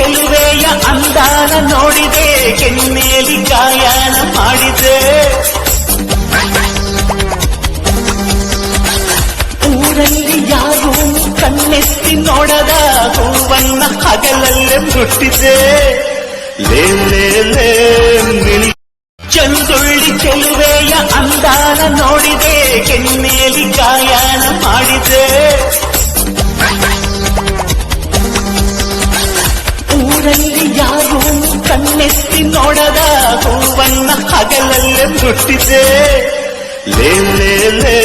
ಚೆಲುವೆಯ ಅಂದಾನ ನೋಡಿದೆ, ಕೆನ್ನೇಲಿ ಗಾಯನ ಮಾಡಿದೆ. ಊರಲ್ಲಿ ಯಾರೂ ಕಣ್ಣೆತ್ತಿ ನೋಡದ ಹೂವನ್ನ ಹಗಲಲ್ಲೇ ಮುಟ್ಟಿದೆ. ಲೇ ಲೇ ಲೇ ಚಂದುಳ್ಳಿ ಚೆಲುವೆಯ ಅಂದಾನ ನೋಡಿದೆ, ಕೆನ್ನೇಲಿ ಗಾಯನ ಮಾಡಿದೆ. ಊರಲ್ಲಿ ಯಾರೂ ಕಣ್ಣೆತ್ತಿ ನೋಡದ ಹೂವನ್ನ ಹಗಲಲ್ಲೇ ಮುಟ್ಟಿದೆ. ಲೇ ಲೇ ಲೇ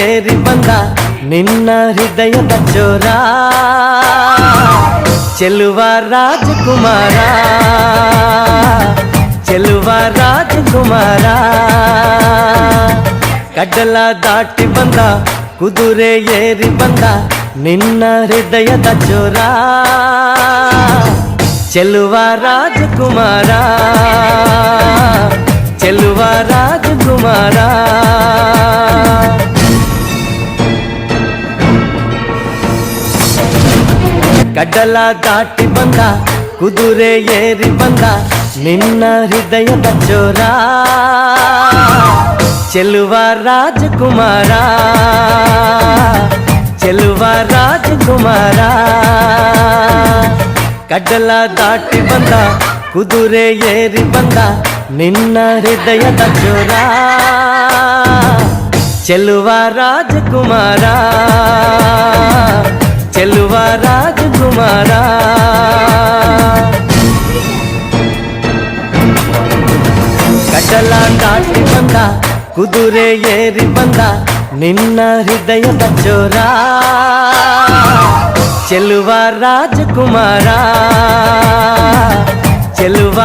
ಏರಿ ಬಂದ ನಿನ್ನ ಹೃದಯದ ಚೋರ, ಚೆಲುವ ರಾಜಕುಮಾರ, ಚೆಲುವ ರಾಜಕುಮಾರ. ಕಡಲ ದಾಟಿ ಬಂದ ಕುದುರೆ ಏರಿ ಬಂದ ನಿನ್ನ ಹೃದಯದ ಚೋರ, ಚೆಲುವ ರಾಜಕುಮಾರ, ಚೆಲುವ ರಾಜಕುಮಾರ. ಕಡಲ ದಾಟಿ ಬಂದ ಕುದುರೆ ಏರಿ ಬಂದ ನಿನ್ನ ಹೃದಯದ ಚೋರ, ಚೆಲುವ ರಾಜಕುಮಾರ, ಚೆಲುವ ರಾಜಕುಮಾರ. ಕಡಲ ದಾಟಿ ಬಂದ ಕುದುರೆ ಏರಿ ಬಂದ ನಿನ್ನ ಹೃದಯದ ಚೋರ, ಚೆಲುವ ರಾಜಕುಮಾರ, ಚೆಲುವ ರಾಜಕುಮಾರ. ಕಡಲ ದಾಟಿ ಬಂದ ಕುದುರೆ ಏರಿ ಬಂದ ನಿನ್ನ ಹೃದಯದ ಚೋರ, ಚೆಲುವ ರಾಜಕುಮಾರ, ಚೆಲುವ